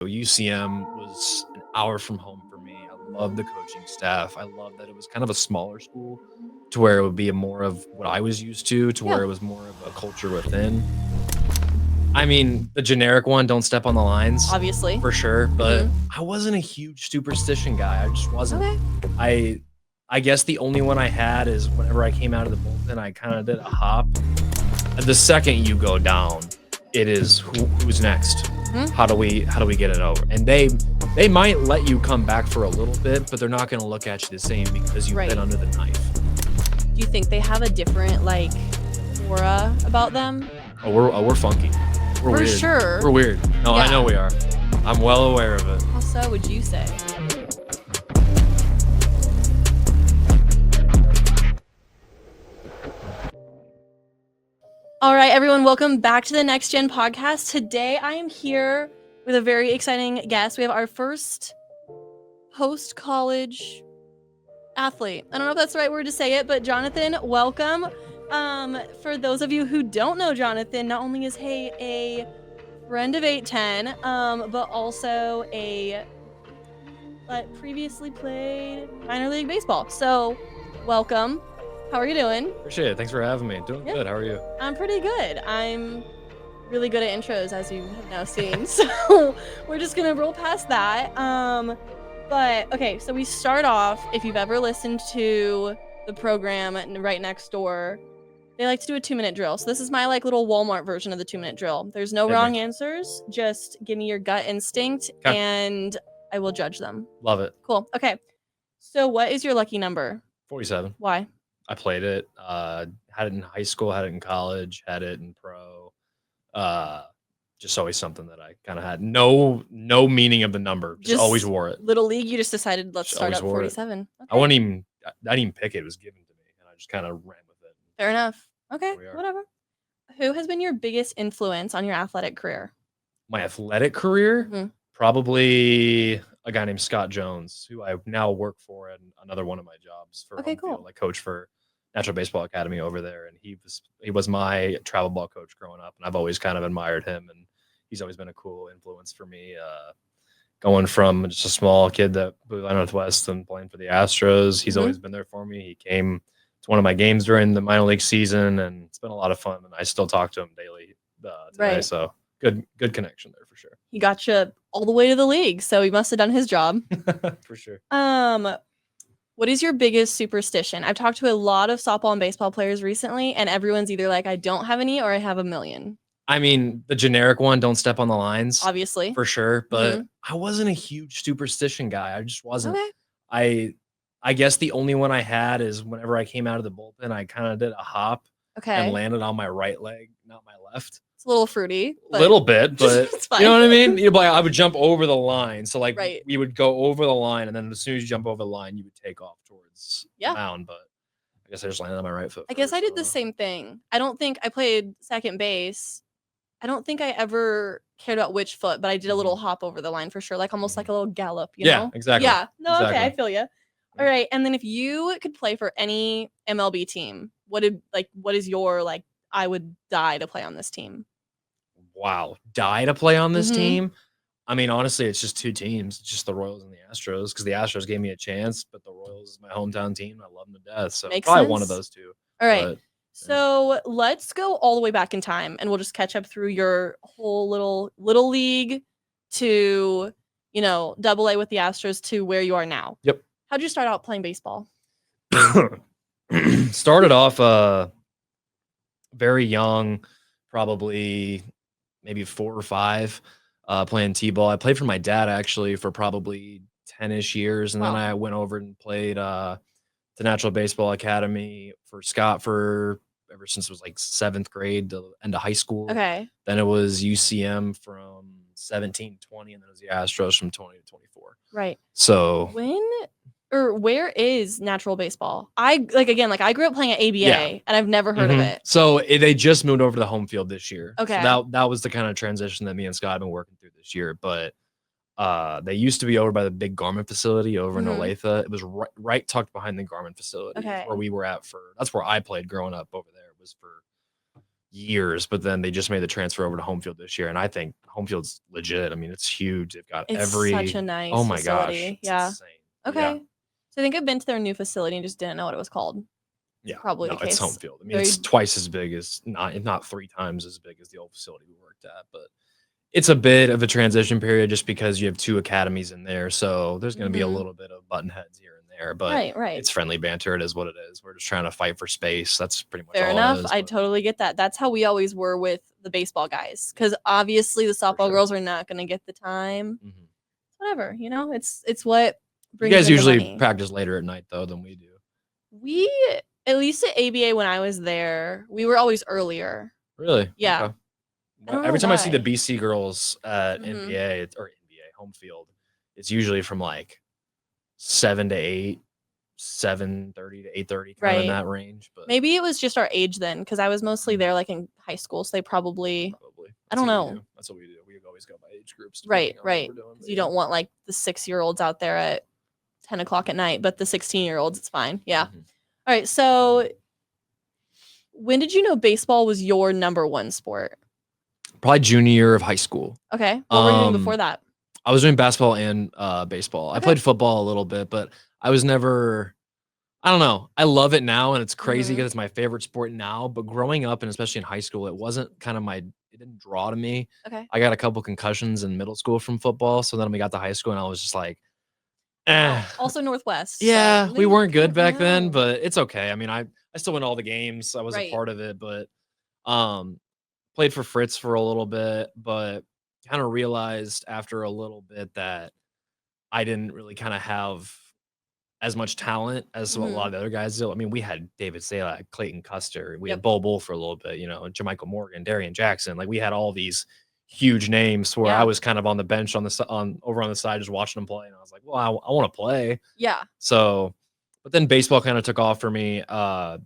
UCM was an hour from home for me. I love the coaching staff. I love that it was kind of a smaller school to where it would be a more of what I was used to Yeah. where it was more of a culture within. I mean, the generic one, don't step on the lines, Obviously. for sure, but Mhm. I wasn't a huge superstition guy. I just wasn't. Okay. I guess the only one I had is whenever I came out of the bullpen, I kind of did a hop. The second you go down, it is who's next. Mhm. How do we get it over? And they might let you come back for a little bit, but they're not going to look at you the same because you've Right. been under the knife. Do you think they have a different aura about them? We're funky. We're For weird. sure. We're weird. No, I Yeah. know we are. I'm well aware of it. How so would you say? All right, everyone, welcome back to the Next Gen podcast. Today, I am here with a very exciting guest. We have our first post-college athlete. I don't know if that's the right word to say it, but Jonathan, welcome. For those of you who don't know Jonathan, not only is he a friend of 810, but also a previously played minor league baseball. So, welcome. How are you doing? Appreciate it. Thanks for having me. Doing good. How are you? I'm pretty good. I'm really good at intros, as you have now seen. So we're just gonna roll past that. But okay, so we start off. If you've ever listened to the program right next door, they like to do a 2-minute drill. So this is my little Walmart version of the 2-minute drill. There's no wrong answers. Just give me your gut instinct, and I will judge them. Love it. Cool. Okay. So what is your lucky number? 47. Why? I played it. Had it in high school. Had it in college. Had it in pro. Just always something that I kind of had no meaning of the number. Just always wore it. Little league, you just decided let's start up 47. Okay. I didn't even pick it. It was given to me, and I just kind of ran with it. Fair enough. Okay, whatever. Who has been your biggest influence on your athletic career? My athletic career? Probably a guy named Scott Jones, who I now work for at another one of my jobs for home field. I coach for Natural Baseball Academy over there, and he was my travel ball coach growing up, and I've always kind of admired him, and he's always been a cool influence for me. Going from just a small kid that Blue Line Northwest and playing for the Astros, he's always been there for me. He came to one of my games during the minor league season, and it's been a lot of fun, and I still talk to him daily today, so good connection there for sure. He got you all the way to the league, so he must have done his job. For sure. What is your biggest superstition? I've talked to a lot of softball and baseball players recently, and everyone's either like, I don't have any or I have a million. I mean, the generic one, don't step on the lines. Obviously. For sure, but I wasn't a huge superstition guy. I just wasn't. Okay. I guess the only one I had is whenever I came out of the bullpen, I kind of did a hop and landed on my right leg, not my left. It's a little fruity. A little bit, but you know what I mean? I would jump over the line. So we would go over the line, and then as soon as you jump over the line, you would take off towards the mound. But I guess I just landed on my right foot. I guess I did the same thing. I don't think I played second base. I don't think I ever cared about which foot, but I did a little hop over the line for sure, almost like a little gallop, you know? Yeah, exactly. Yeah. No, exactly. Okay, I feel you. All right, and then if you could play for any MLB team, what is your I would die to play on this team? Wow, die to play on this team? I mean, honestly, it's just two teams. It's just the Royals and the Astros, because the Astros gave me a chance, but the Royals is my hometown team. I love them to death, so probably one of those two. All right. So let's go all the way back in time, and we'll just catch up through your whole little league to, Double A with the Astros to where you are now. Yep. How'd you start out playing baseball? Started off very young, probably maybe 4 or 5, playing t-ball. I played for my dad actually for probably 10-ish years, and then I went over and played the Natural Baseball Academy for Scott for ever since it was 7th grade to end of high school. Okay. Then it was UCM from 17 to 20, and then it was the Astros from 20 to 24. Right. So where is Natural Baseball? I grew up playing at ABA, and I've never heard of it. So they just moved over to the home field this year. Okay. So that was the kind of transition that me and Scott have been working through this year. But they used to be over by the big Garmin facility over in Olathe. It was right tucked behind the Garmin facility where we were at that's where I played growing up over there. It was for years, but then they just made the transfer over to home field this year, and I think home field's legit. I mean, it's huge. They've got It's such a every oh nice my gosh, facility. it's Yeah. insane. Yeah. Okay. So I think I've been to their new facility and just didn't know what it was called. Yeah. Probably No, the it's home case. field. I mean, it's Very twice as big as not if not 3 times as big as the old facility we worked at, but it's a bit of a transition period just because you have 2 academies in there, so there's gonna be a little bit of button heads here and there, but Right, right. it's friendly banter. It is what it is. We're just trying to fight for space. That's pretty much Fair all it enough. is, I but totally get that. That's how we always were with the baseball guys, because obviously the for softball sure. girls are not going to get the time. Mhm. Whatever, it's what You brings guys in the usually money. practice later at night though than we do. We, at least at ABA when I was there, we were always earlier. Really? Yeah. Okay. I don't know Every time I see the why. BC girls at hmm NBA home field, it's usually from like 7 to 8, 7:30 to 8:30, kind of in Right. that range. But Maybe it was just our age then, because I was mostly there like in high school, so they probably, probably I that's don't what we know. do. That's what we do. We always go by age groups Right, depending on what right. we're doing. Because But you yeah. don't want like the 6-year-olds out there at 10 o'clock at night, but the 16-year-olds, it's fine. Yeah. Mhm. All right. So when did you know baseball was your number one sport? Probably junior year of high school. Okay. What were you doing before that? I was doing basketball and baseball. I Okay. played football a little bit, but I was never. I don't know. I love it now, and it's crazy because it's my favorite sport now. But growing up, and especially in high school, it wasn't kind of my. It didn't draw to me. Okay. I got a couple concussions in middle school from football, so then we got to high school, and I was just like, Oh, eh. also Northwest. So Yeah, we weren't good back then, no. but it's okay. I mean, I still went all the games. I was a Right. part of it, but um, played for Fritz for a little bit, but kind of realized after a little bit that I didn't really kind of have as much talent as what a lot hmm of the other guys do. I mean, we had David Saleh, Clayton Custer, we had Yep. Bo Bull for a little bit, Jermichael Morgan, Darian Jackson. Like we had all these huge names where I Yeah. was kind of on the bench on over on the side just watching them play, and I was like, well, I want to play. Yeah. So, but then baseball kind of took off for me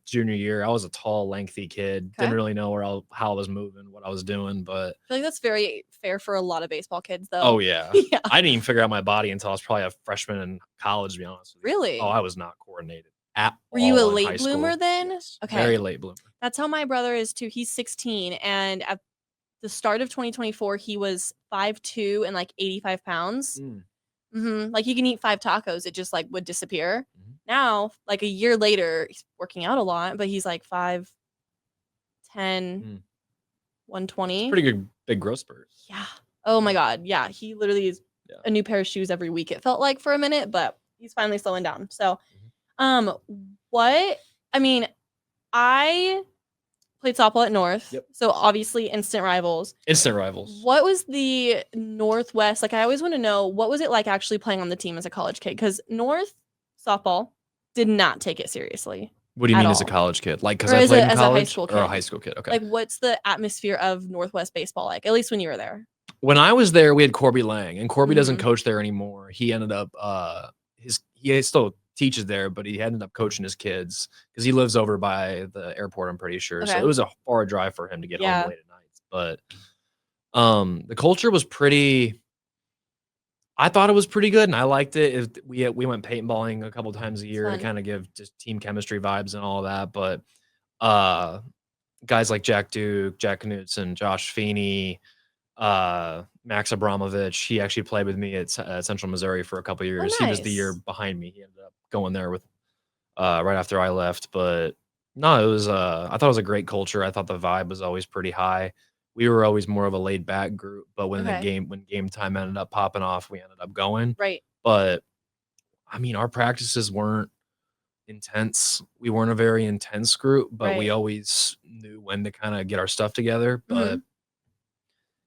junior year. I was a tall, lengthy kid. Okay. Didn't really know how I was moving, what I was doing, but I feel like that's very fair for a lot of baseball kids, though. oh yeah. Yeah. I didn't even figure out my body until I was probably a freshman in college, to be honest with you. Oh, Really? I was not coordinated at Were you a all in late high bloomer school. then? Yes. Okay. Very late bloomer. That's how my brother is too. He's 16, and at the start of 2024, he was 5'2" and like 85 pounds. Like he can eat 5 tacos, it just like would disappear. Now, like a year later, he's working out a lot, but he's like 5'10", 120. Pretty good big growth spurt. Yeah. Oh my God. Yeah. He literally is a new pair of shoes every week. It felt like for a minute, but he's finally slowing down. So, what, I mean, I played softball at North. Yep. So obviously instant rivals. Instant rivals. What was the Northwest? Like, I always want to know, what was it like actually playing on the team as a college kid? Because North softball did not take it seriously. What do you mean as a college kid? Like, because Or I played in as a college high school or a kid? high school kid? Okay. Like, what's the atmosphere of Northwest baseball like? At least when you were there. When I was there, we had Corby Lang, and Corby doesn't Mhm. coach there anymore. He ended up he still teaches there, but he ended up coaching his kids because he lives over by the airport, I'm pretty sure. So Okay. it was a far drive for him to get Yeah. home late at nights. But the culture was pretty. I thought it was pretty good, and I liked it. We went paintballing a couple times a year to Fun. kind of give just team chemistry vibes and all that. But guys like Jack Duke, Jack Knutson, Josh Feeney, Max Abramovich. He actually played with me at Central Missouri for a couple years. Oh, He was the year nice. behind me. He ended up going there with right after I left. But no, it was I thought it was a great culture. I thought the vibe was always pretty high. We were always more of a laid back group, but when Okay. when game time ended up popping off, we ended up going. Right. But I mean, our practices weren't intense. We weren't a very intense group, but we Right. always knew when to kind of get our stuff together. But Mhm.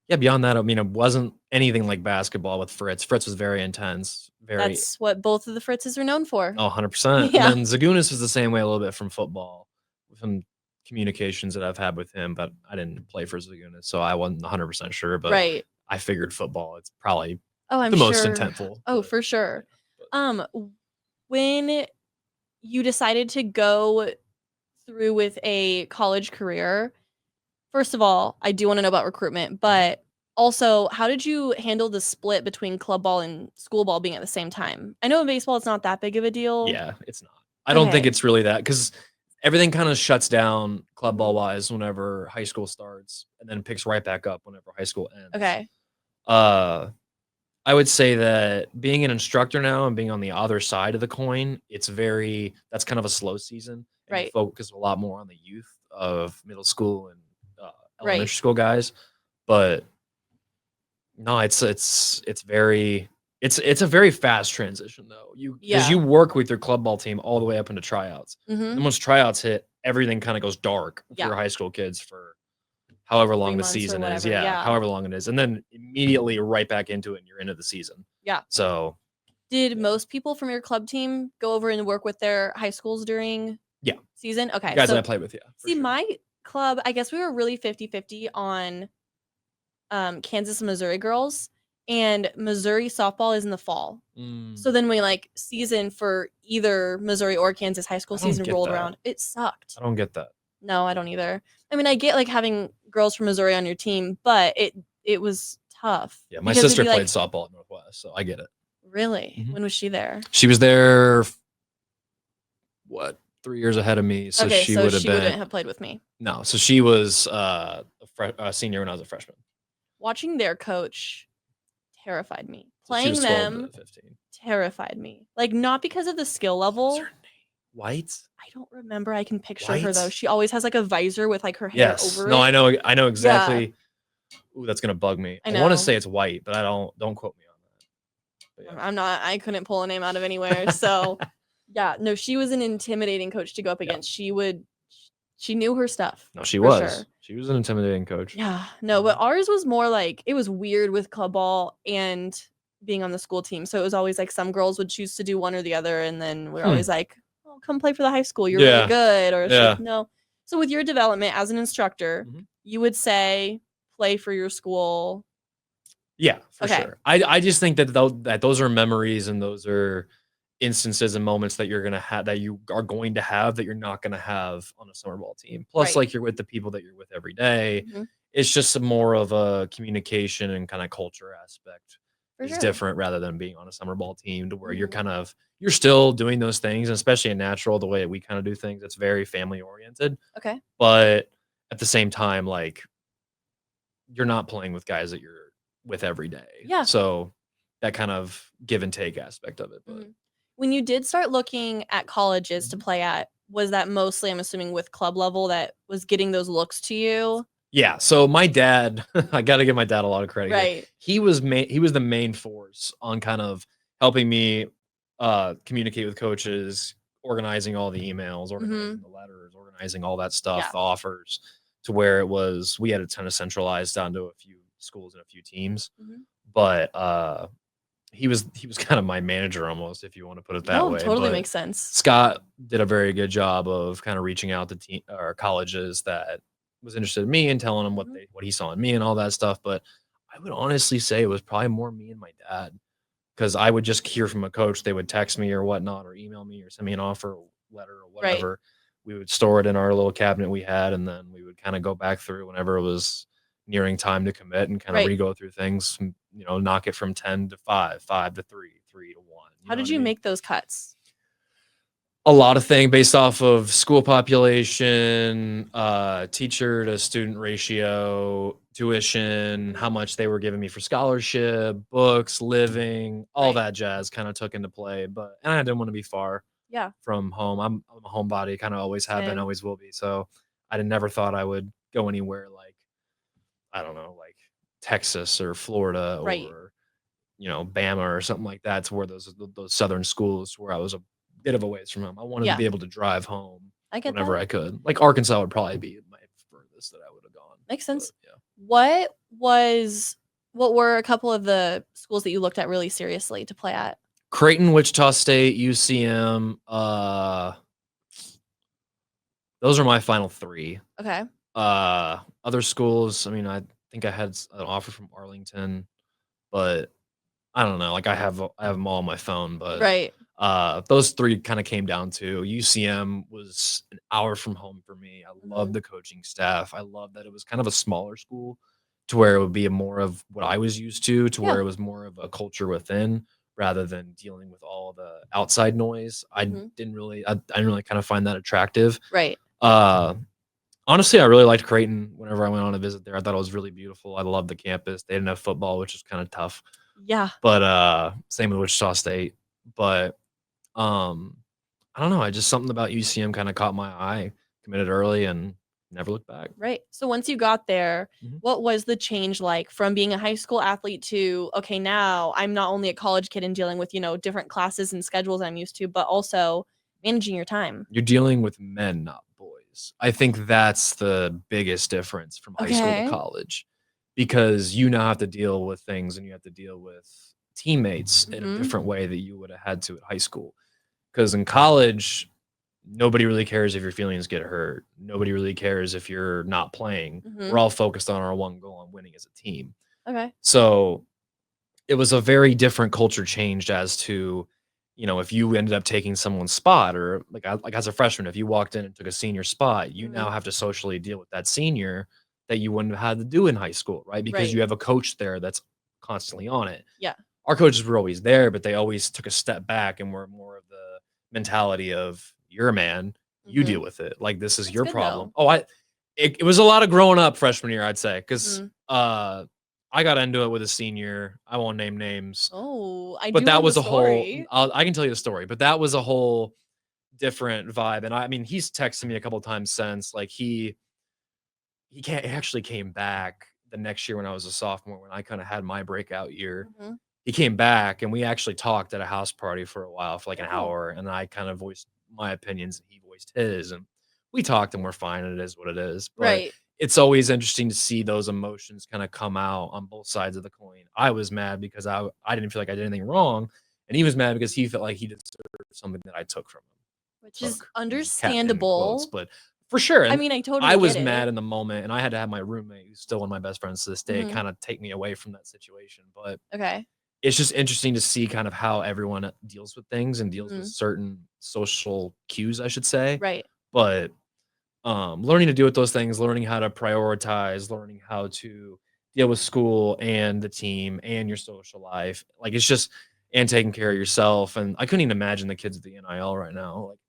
yeah, beyond that, I mean, it wasn't anything like basketball with Fritz. Fritz was very intense, very That's what both of the Fritzes are known for. 100%. Yeah. And then Zagunis was the same way a little bit from football, with some communications that I've had with him, but I didn't play for Zagunis, so I wasn't 100% sure. But Right. I figured football, it's probably Oh, I'm the most sure. intentful. Oh, But for sure. yeah, When you decided to go through with a college career, first of all, I do want to know about recruitment, but also, how did you handle the split between club ball and school ball being at the same time? I know in baseball it's not that big of a deal. yeah, it's not. I don't think Okay. it's really that because everything kind of shuts down club ball wise whenever high school starts, and then picks right back up whenever high school ends. Okay. I would say that being an instructor now and being on the other side of the coin, that's kind of a slow season, and you Right. focus a lot more on the youth of middle school and elementary Right. school guys. But no, it's a very fast transition though. Because you work with your club ball team all the way up into tryouts. And then once tryouts hit, everything kind of goes dark for your high school kids for however 3 long the months or season is. whatever, Yeah, however long it is. And then immediately right back into it and you're into the season. Yeah. So Did most people from your club team go over and work with their high schools during season? Okay. guys that I played with, yeah. See, my club, I guess we were really 50-50 on Kansas and Missouri girls, and Missouri softball is in the fall. So then when like season for either Missouri or Kansas high school season rolled around, it sucked. I don't get that. No, I don't either. I mean, I get like having girls from Missouri on your team, but it was tough. Yeah, my sister played softball at Northwest, so I get it. Really? When was she there? She was there 3 years ahead of me, so okay, she so would have she been wouldn't have played with me. No, so she was a senior when I was a freshman. Watching their coach terrified me. So she Playing was 12 them to 15. terrified me. Like, not because of the skill level. What's her name? White? I don't remember. I can picture her though. She always has like a visor with like her hair over No, it. I know exactly. Ooh, that's gonna bug me. I want to say it's White, but don't quote me on that. But I'm not. I couldn't pull a name out of anywhere. So yeah, no, she was an intimidating coach to go up against. She knew her stuff. No, she was. Sure. She was an intimidating coach. Yeah, no, but ours was more like, it was weird with club ball and being on the school team. So it was always like some girls would choose to do one or the other, and then we're always like, "Oh, come play for the high school. You're really good." Or like, no. So with your development as an instructor, you would say play for your school. Yeah, for sure. I just think that those are memories and those are instances and moments that you're gonna have that you are going to have that you're not gonna have on a summer ball team. Plus, like you're with the people that you're with every day. It's just more of a communication and kind of culture aspect is different rather than being on a summer ball team to where you're still doing those things, and especially in natural, the way we kind of do things, it's very family oriented. Okay. But at the same time, like you're not playing with guys that you're with every day. Yeah. So that kind of give and take aspect of it. But when you did start looking at colleges to play at, was that mostly, I'm assuming, with club level that was getting those looks to you? Yeah. So my dad, I got to give my dad a lot of credit. Right. He was the main force on kind of helping me communicate with coaches, organizing all the emails, organizing the letters, organizing all that stuff, the offers, to where we had it kind of centralized down to a few schools and a few teams. But he was kind of my manager almost, if you want to put it that way. Totally but makes sense. Scott did a very good job of kind of reaching out to colleges that was interested in me and telling them what he saw in me and all that stuff. But I would honestly say it was probably more me and my dad, because I would just hear from a coach. They would text me or whatnot, or email me or send me an offer letter or whatever. Right. We would store it in our little cabinet we had, and then we would kind of go back through whenever it was nearing time to commit and kind of re-go through things, knock it from 10 to 5, 5 to 3, 3 to 1. How did you make those cuts? A lot of things based off of school population, teacher to student ratio, tuition, how much they were giving me for scholarship, books, living, all that jazz kind of took into play. And I didn't want to be far from home. I'm a homebody, kind of always have been, always will be. So I never thought I would go anywhere like, I don't know, like Texas or Florida or, Bama or something like that, to where those southern schools where I was a bit of a ways from home. I wanted to be able to drive home whenever I could. Like Arkansas would probably be my furthest that I would have gone. Makes sense. What were a couple of the schools that you looked at really seriously to play at? Creighton, Wichita State, UCM. Those are my final 3. Okay. Other schools, I mean, I think I had an offer from Arlington, but I don't know. Like I have them all on my phone, but those 3 kind of came down to UCM was an hour from home for me. I love the coaching staff. I love that it was kind of a smaller school, to where it would be more of what I was used to where it was more of a culture within rather than dealing with all the outside noise. I Mhm. didn't really kind of find that attractive. Right. Honestly, I really liked Creighton whenever I went on a visit there. I thought it was really beautiful. I loved the campus. They didn't have football, which is kind of tough. Yeah. But same with Wichita State. But um I don't know. I just something about UCM kind of caught my eye. Committed early and never looked back. Right. So once you got there, Mhm. what was the change like from being a high school athlete to, okay, now I'm not only a college kid and dealing with, different classes and schedules I'm used to, but also managing your time? You're dealing with men, not boys. I think that's the biggest difference from high school to Okay. college because you now have to deal with things and you have to deal with teammates in a Mhm. different way that you would have had to at high school. Because in college, nobody really cares if your feelings get hurt. Nobody really cares if you're not playing. We're Mhm. all focused on our one goal on winning as a team. Okay. So it was a very different culture changed as to, if you ended up taking someone's spot or like as a freshman, if you walked in and took a senior spot, you Mhm. now have to socially deal with that senior that you wouldn't have had to do in high school, right? Because Right. you have a coach there that's constantly on it. Yeah. Our coaches were always there, but they always took a step back and were more of the mentality of you're a man, you deal Mhm. with it. Like this is That's your good problem. though. It was a lot of growing up freshman year, I'd say, because Mhm. I got into it with a senior. I won't name names, Oh, I but do that know the was a whole. story. I can tell you the story, but that was a whole different vibe. And I mean, he's texted me a couple times since. Like he actually came back the next year when I was a sophomore when I kind of had my breakout year. Mhm. He came back and we actually talked at a house party for a while for like Oh, an cool. hour, and I kind of voiced my opinions and he voiced his, and we talked and we're fine. And it is what it is. But Right. it's always interesting to see those emotions kind of come out on both sides of the coin. I was mad because I didn't feel like I did anything wrong, and he was mad because he felt like he deserved something that I took from him. Which is Use cat in quotes, understandable. but for sure. I And mean, I I totally get was mad it. in the moment, and I had to have my roommate, who's still one of my best friends to this day, Mhm. kind of take me away from that situation. But Okay. it's just interesting to see kind of how everyone deals with things and deals with Mhm. certain social cues, I should say. Right. But learning to deal with those things, learning how to prioritize, learning how to deal with school and the team and your social life, like it's just and taking care of yourself. And I couldn't even imagine the kids at the NIL right now. Like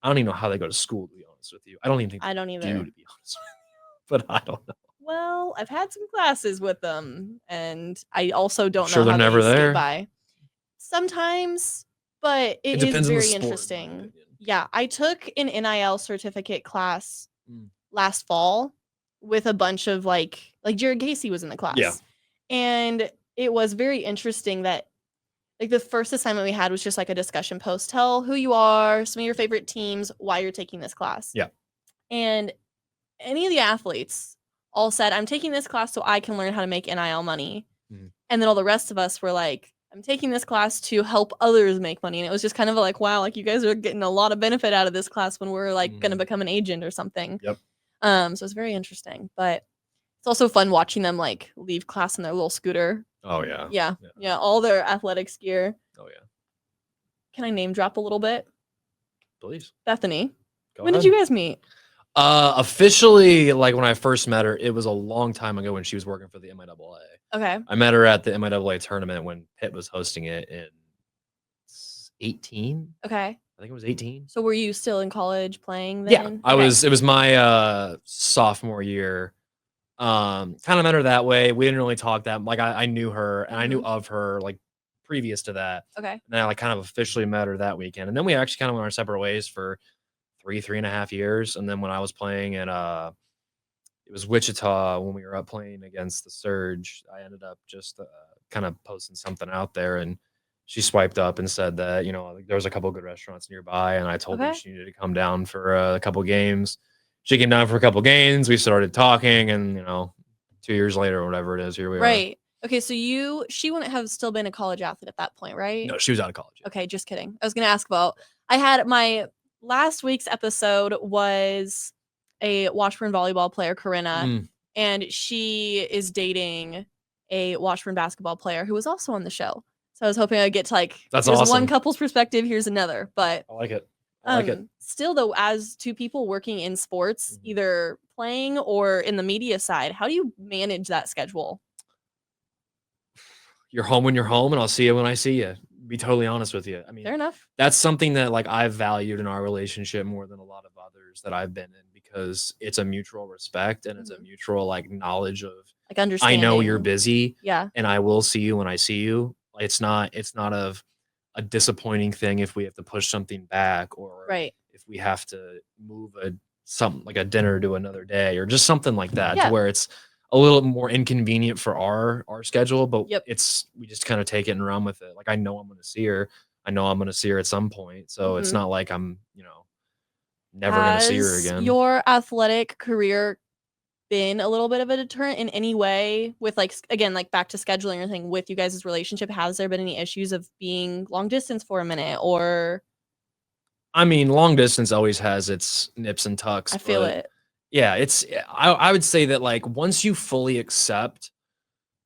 I don't even know how they go to school, to be honest with you. I don't even think I they don't do, either. to be honest with you. But I don't know. Well, I've had some classes with them, and I also I'm don't know sure they're how they never skate there. by. Sometimes, but It it is depends on the very sport, in my interesting. opinion. Yeah, I took an NIL certificate class Mm. last fall with a bunch of like Jared Casey was in the Yeah. class. And it was very interesting that like the first assignment we had was just like a discussion post. Tell who you are, some of your favorite teams, why you're taking this class. Yeah. And any of the athletes all said, I'm taking this class so I can learn how to make NIL money. Mhm. And then all the rest of us were like, I'm taking this class to help others make money. And it was just kind of like, wow, like you guys are getting a lot of benefit out of this class when we're like going to Mhm. become an agent or something. Yep. So it's very interesting, but it's also fun watching them like leave class in their little scooter. Oh, yeah. Yeah. Yeah. Yeah. All their athletics gear. Oh, yeah. Can I name drop a little bit? Please. Bethany. Go When did ahead. you guys meet? Officially, like when I first met her, it was a long time ago when she was working for the MIAA. Okay. I met her at the MIAA tournament when Pitt was hosting it in 18. Okay. I think it was 18. So were you still in college playing Yeah, then? I Okay. was. It was my sophomore year. Kind of met her that way. We didn't really talk that. Like I knew her and I knew of her like previous to that. Okay. And then I like kind of officially met her that weekend. And then we actually kind of went our separate ways for 3.5 years. And then when I was playing at it was Wichita when we were up playing against the Surge, I ended up just kind of posting something out there, and she swiped up and said that like, there was a couple good restaurants nearby, and I told her Okay. she needed to come down for a couple games. She came down for a couple games. We started talking, and 2 years later or whatever it is, here we are. Right. Okay, so she wouldn't have still been a college athlete at that point, right? No, she was out of college. Okay, just kidding. I was gonna ask about I had my last week's episode was a Washburn volleyball player, Corinna, Mm, and she is dating a Washburn basketball player who was also on the show. So I was hoping I'd get to like That's here's one awesome. couple's perspective, here's another. But I like it. I like it. still though, as two people working in sports, Mhm. either playing or in the media side, how do you manage that schedule? You're home when you're home, and I'll see you when I see you. be totally honest with you. I mean, Fair enough. that's something that like I've valued in our relationship more than a lot of others that I've been in because it's a mutual respect and it's a mutual like knowledge of Like I know you're understanding. busy Yeah. and I will see you when I see you. It's not of a disappointing thing if we have to push something back or Right. if we have to move something like a dinner to another day or just something like that to Yeah. where it's a little more inconvenient for our schedule, but Yep. we just kind of take it and run with it. Like I know I'm going to see her. I know I'm going to see her at some point. So it's not like I'm, never going to see her Has again. your athletic career been a little bit of a deterrent in any way with like again like back to scheduling or thing with you guys' relationship? Has there been any issues of being long distance for a minute or I mean, long distance always has its nips and tucks, I feel but it. yeah, I would say that like once you fully accept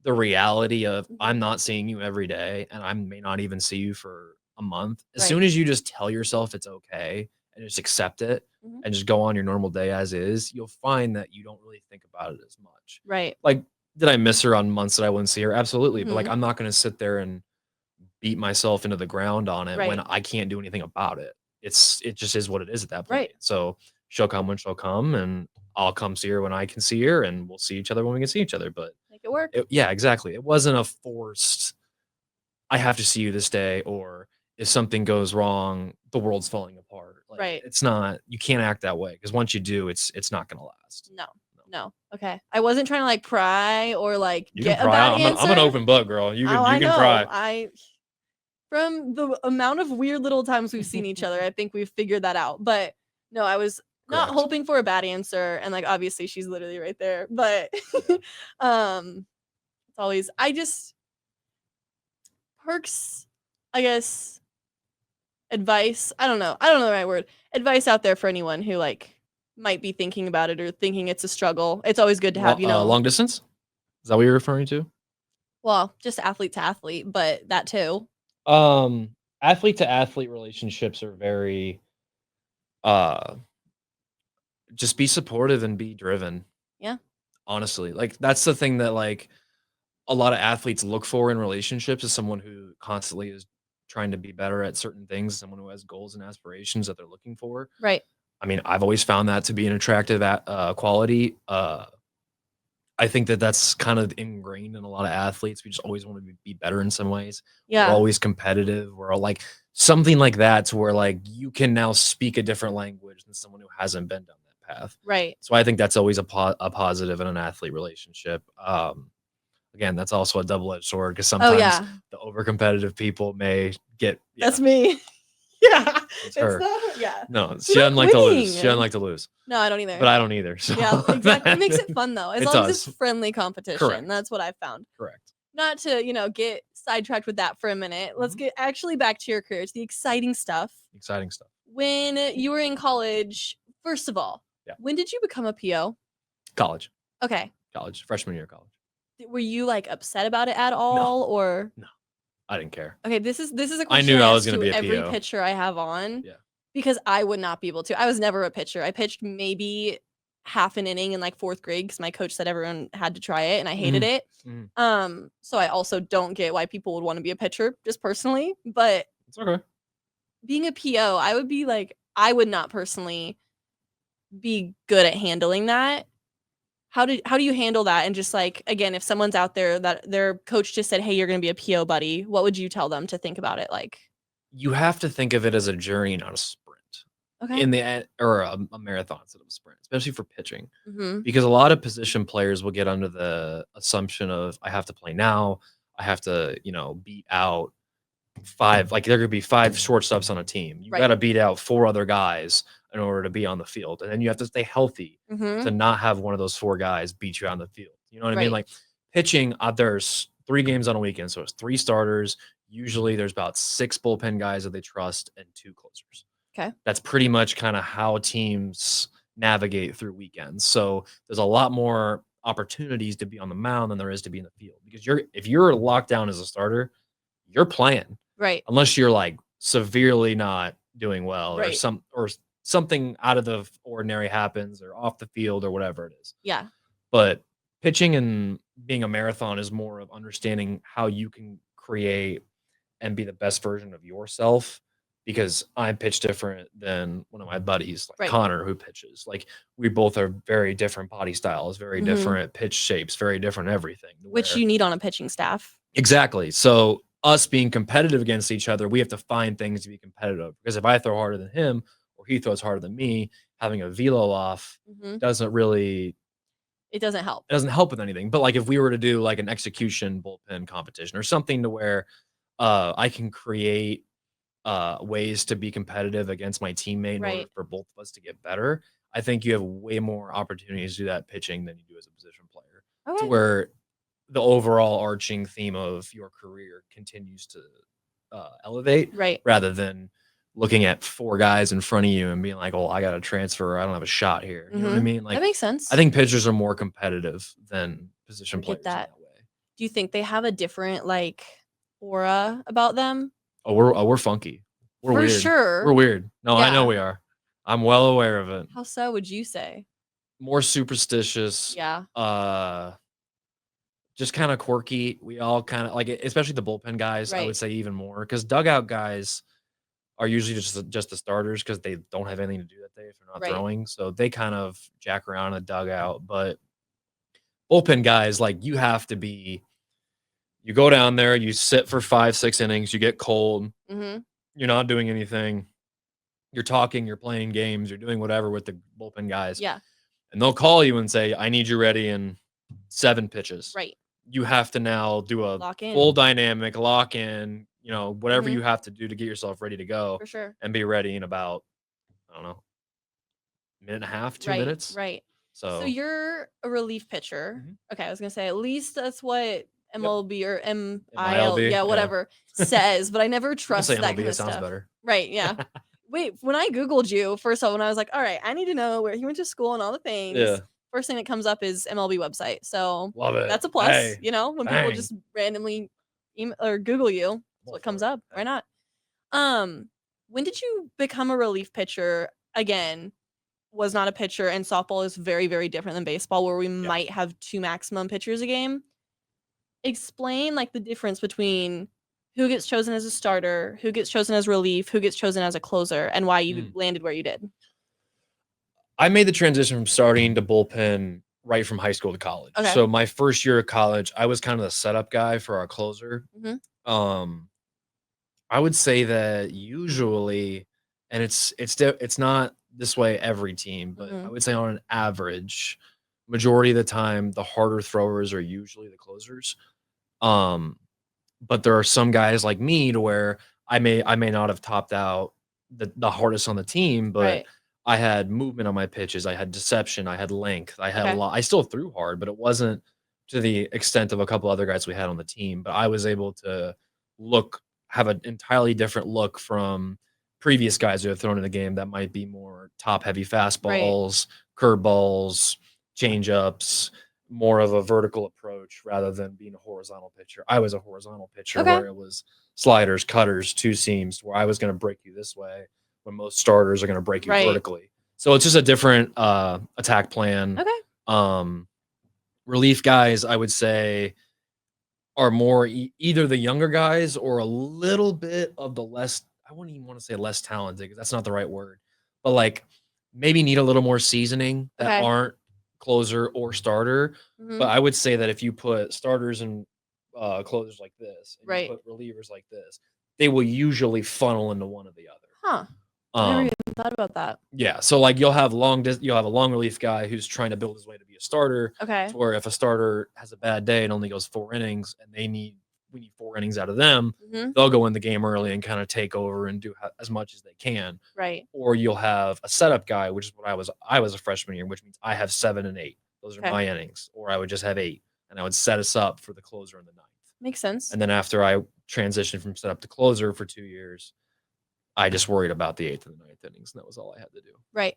the reality of I'm not seeing you every day and I may not even see you for a month. As Right. soon as you just tell yourself it's okay and just accept it and just go on your normal day as is, you'll find that you don't really think about it as much. Right. Like, did I miss her on months that I wouldn't see her? Absolutely. But like I'm not gonna sit there and beat myself into the ground on it when Right. I can't do anything about it. It just is what it is at that point. Right. So she'll come when she'll come and I'll come see her when I can see her and we'll see each other when we can see each other. But Make it work. yeah, exactly. It wasn't a forced, I have to see you this day, or if something goes wrong, the world's falling apart. Like Right. it's not, you can't act that way because once you do, it's not gonna last. No. Okay. I wasn't trying to like pry or like You can get a pry. bad I'm an answer. open book, girl. You can Oh, I you can know. pry. From the amount of weird little times we've seen each other, I think we've figured that out. But no, I was not Correct. hoping for a bad answer. And like obviously she's literally right there. But it's always I just perks, I guess, advice. I don't know. I don't know the right word. Advice out there for anyone who like might be thinking about it or thinking it's a struggle. It's always good to have, Long distance. Is that what you're referring to? well, just athlete to athlete, but that too. Athlete to athlete relationships are very uh just be supportive and be driven. Yeah. Honestly, like that's the thing that like a lot of athletes look for in relationships is someone who constantly is trying to be better at certain things, someone who has goals and aspirations that they're looking for. Right. I mean, I've always found that to be an attractive quality. I think that that's kind of ingrained in a lot of athletes. We just always want to be better in some ways. We're Yeah. always competitive. We're all like something like that to where like you can now speak a different language than someone who hasn't been down that path. Right. So I think that's always a positive in an athlete relationship. Again, that's also a double-edged sword because Oh sometimes yeah. the over-competitive people may get That's me. Yeah. it's her. Yeah. No, We she doesn't like like to lose. She winning. doesn't like to lose, No, I don't either. but I don't either. So Yeah, exactly. It makes it fun though, as It long as does. it's friendly competition. Correct. That's what I've found. Correct. Not to, get sidetracked with that for a minute. Let's get actually back to your career. It's the exciting stuff. Exciting stuff. When you were in college, first of all, Yeah. when did you become a PO? College. Okay. College. Freshman year of college. Were you like upset about it at all, or No, I didn't care. Okay, this is a I question knew I was ask gonna to be a every PO. pitcher I have on. Yeah. Because I would not be able to. I was never a pitcher. I pitched maybe half an inning in like 4th grade because my coach said everyone had to try it and I hated it. So I also don't get why people would want to be a pitcher, just personally. But It's okay. being a PO, I would be like, I would not personally be good at handling that. How do you handle that? And just like, again, if someone's out there that their coach just said, hey, you're going to be a PO buddy, what would you tell them to think about it like? You have to think of it as a journey, not a sprint. Okay. In the end, or a marathon instead of a sprint, especially for pitching, Mm-hmm. because a lot of position players will get under the assumption of I have to play now. I have to, beat out 5. Like there could be 5 shortstops on a team. You Right. got to beat out 4 other guys in order to be on the field, and then you have to stay healthy to not have one of those 4 guys beat you on the field. You know what I mean? Like pitching, there's 3 games on a weekend, so it's 3 starters. Usually, there's about 6 bullpen guys that they trust and 2 closers. Okay. That's pretty much kind of how teams navigate through weekends. So there's a lot more opportunities to be on the mound than there is to be in the field because if you're locked down as a starter, you're playing. Right. Unless you're like severely not doing well Right. or something out of the ordinary happens or off the field or whatever it is. Yeah. But pitching and being a marathon is more of understanding how you can create and be the best version of yourself, because I pitch different than one of my buddies, like Connor, who pitches. Like, we both are very different body styles, very different pitch shapes, very different everything. Which you need on a pitching staff. Exactly. So us being competitive against each other, we have to find things to be competitive, because if I throw harder than him or he throws harder than me, having a velo off doesn't really it doesn't help. It doesn't help with anything. But like, if we were to do like an execution bullpen competition or something to where I can create ways to be competitive against my teammate in order for both of us to get better, I think you have way more opportunities to do that pitching than you do as a position player. To where the overall arching theme of your career continues to elevate, rather than looking at 4 guys in front of you and being like, "Oh, I got to transfer. I don't have a shot here." You know what I mean? Like, that makes sense. I think pitchers are more competitive than position players in that way. Do you think they have a different like aura about them? Oh, we're funky. We're For weird. sure. We're weird. No, I know we are. I'm well aware of it. How so would you say? More superstitious. Yeah. Just kind of quirky. We all kind of like, especially the bullpen guys, I would say even more, because dugout guys are usually just the starters, because they don't have anything to do that day if they're not throwing. So they kind of jack around in the dugout. But bullpen guys, like, you have to be, you go down there, you sit for 5-6 innings, you get cold. You're not doing anything. You're talking, you're playing games, you're doing whatever with the bullpen guys. Yeah. And they'll call you and say, "I need you ready in 7 pitches." Right. You have to now do a full dynamic lock in, whatever you have to do to get yourself ready to go. For sure. And be ready in about, I don't know, minute and a half, 2 minutes. Right. So So you're a relief pitcher. Okay, I was gonna say at least that's what MLB or MIL, whatever says, but I never trust that kind of sounds stuff. Better. Right, yeah. Wait, when I Googled you, first of all, when I was like, all right, I need to know where he went to school and all the things. Yeah. First thing that comes up is MLB website. So Love it. That's a plus, Hey, when people just randomly email or Google you, that's what comes up. Why not? When did you become a relief pitcher? Again, was not a pitcher, and softball is very, very different than baseball, where we might have 2 maximum pitchers a game. Explain like the difference between who gets chosen as a starter, who gets chosen as relief, who gets chosen as a closer, and why you landed where you did. I made the transition from starting to bullpen right from high school to college. Okay. So my first year of college, I was kind of the setup guy for our closer. I would say that usually, and it's not this way every team, but I would say on an average, majority of the time, the harder throwers are usually the closers. But there are some guys like me to where I may not have topped out the hardest on the team, but I had movement on my pitches, I had deception, I had length, I had a lot. I still threw hard, but it wasn't to the extent of a couple other guys we had on the team. But I was able to have an entirely different look from previous guys who have thrown in the game that might be more top heavy fastballs, curveballs, change ups, more of a vertical approach rather than being a horizontal pitcher. I was a horizontal pitcher where it was sliders, cutters, 2 seams, where I was going to break you this way when most starters are going to break you vertically. So it's just a different attack plan. Relief guys, I would say, are more either the younger guys or a little bit of the less, I wouldn't even want to say less talented, because that's not the right word, but like maybe need a little more seasoning that aren't closer or starter. But I would say that if you put starters and closers like this, and you put relievers like this, they will usually funnel into one or the other. I never even thought about that. Yeah, so like you'll have a long relief guy who's trying to build his way to be a starter. Okay. Where if a starter has a bad day and only goes 4 innings, and we need 4 innings out of them, they'll go in the game early and kind of take over and do as much as they can. Right. Or you'll have a setup guy, which is what I was a freshman year, which means I have 7 and 8. Those are my innings. Or I would just have 8, and I would set us up for the closer in the 9th. Makes sense. And then after I transitioned from setup to closer for 2 years, I just worried about the 8th and the 9th innings, and that was all I had to do. Right.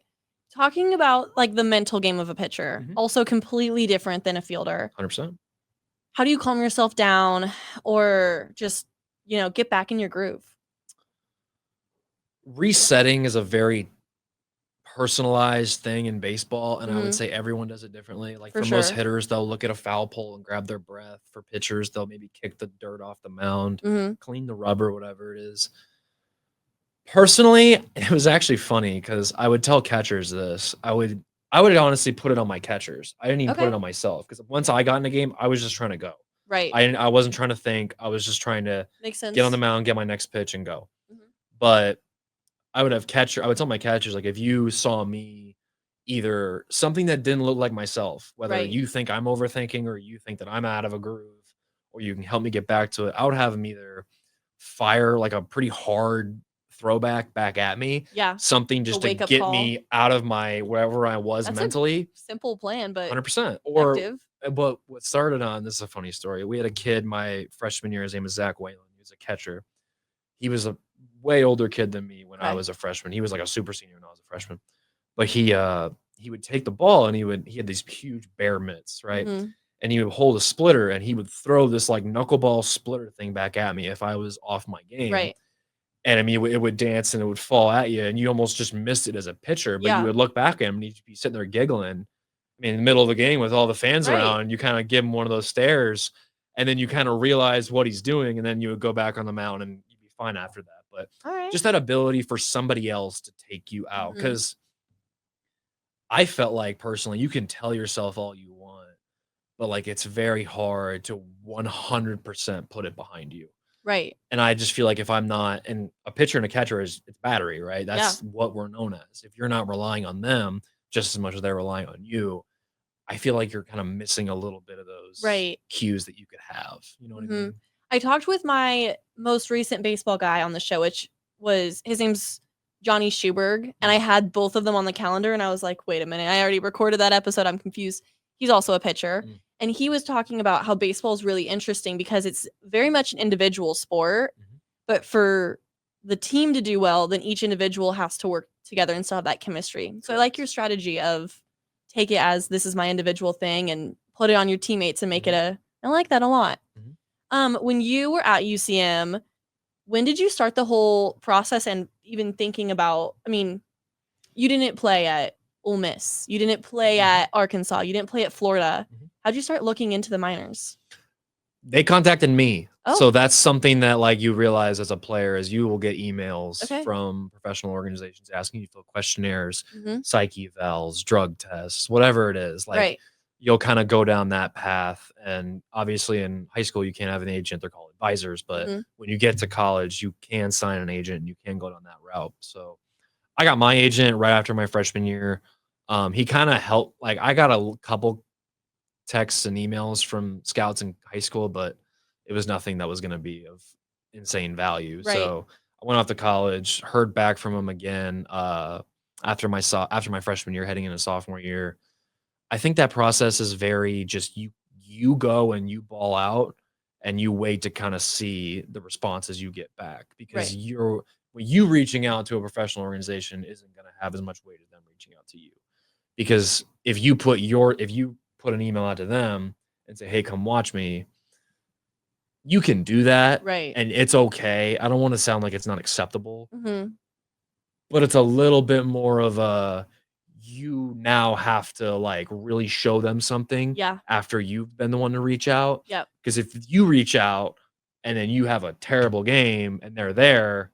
Talking about like the mental game of a pitcher, also completely different than a fielder. 100%. How do you calm yourself down or just, get back in your groove? Resetting is a very personalized thing in baseball, and I would Mhm. say everyone does it differently. Like, For for most sure. hitters, they'll look at a foul pole and grab their breath. For pitchers, they'll maybe kick the dirt off the mound, Mhm. clean the rubber, whatever it is. Personally, it was actually funny because I would tell catchers this. I would honestly put it on my catchers. I didn't even put Okay. it on myself because once I got in the game, I was just trying to go. Right. I wasn't trying to think. I was just trying to Makes get on the sense. mound, get my next pitch, and go. Mhm. But I would tell my catchers, like, if you saw me either something that didn't look like myself, whether Right. you think I'm overthinking or you think that I'm out of a groove, or you can help me get back to it, I would have them either fire like a pretty hard throwback back at me, Yeah. something A just to wake-up get call. me out of my wherever I was That's a mentally, simple plan, but 100%. Or effective. but what started on this is a funny story. We had a kid my freshman year. His name was Zach Whalen. He was a catcher. He was a way older kid than me when I Okay. was a freshman. He was like a super senior when I was a freshman. But he would take the ball and he had these huge bear mitts, right? Mhm. And he would hold a splitter and he would throw this like knuckleball splitter thing back at me if I was off my game. Right. And I mean, it would dance and it would fall at you, and you almost just missed it as a pitcher. But you Yeah. would look back at him and he'd be sitting there giggling. I mean, in the middle of the game with all the fans Right. around, you kind of give him one of those stares, and then you kind of realize what he's doing, and then you would go back on the mound and you'd be fine after that. But Alright. just that ability for somebody else to take you out, Mhm. because I felt like personally, you can tell yourself all you want, but like it's very hard to 100% put it behind you. Right. And I just feel like if I'm not, and a pitcher and a catcher is it's battery, right? Yeah. That's what we're known as. If you're not relying on them just as much as they're relying on you, I feel like you're kind of missing a little bit of those Right. cues that you could have. You know what I Mhm. mean? I talked with my most recent baseball guy on the show, which was his name's Johnny Schuberg, and Mm, I had both of them on the calendar, and I was like, "Wait a minute, I already recorded that episode, I'm confused." He's also a pitcher, mm, and he was talking about how baseball is really interesting because it's very much an individual sport, mhm. but for the team to do well, then each individual has to work together and still have that chemistry. So I like your Correct. strategy of take it as this is my individual thing and put it on your teammates and make it Mhm, a I like that a lot. mhm. When you were at UCM, when did you start the whole process and even thinking about I mean, you didn't play at Ole Miss, you didn't play Mhm, at Arkansas, you didn't play at Florida. mhm. How'd you start looking into the minors? They contacted me. Oh, So that's something that like you realize as a player is you will get emails okay. from professional organizations asking you to fill questionnaires, Mhm. psyche evals, drug tests, whatever it is. Like Right. you'll kind of go down that path. And obviously in high school you can't have an agent, they're called advisors, but Mhm. when you get to college, you can sign an agent and you can go down that route. So I got my agent right after my freshman year. He kind of helped, like I got a couple texts and emails from scouts in high school, but it was nothing that was going to be of insane value. Right. So I went off to college, heard back from him again after my freshman year, heading into sophomore year. I think that process is very just you go and you ball out and you wait to kind of see the responses you get back because Right. you reaching out to a professional organization isn't going to have as much weight as them reaching out to you. Because if you put an email out to them and say, "Hey, come watch me," you can do that Right. and it's okay. I don't wanna sound like it's not acceptable, Mhm. but it's a little bit more of a you now have to, like, really show them something Yeah. after you've been the one to reach out. Yep. Because if you reach out and then you have a terrible game and they're there,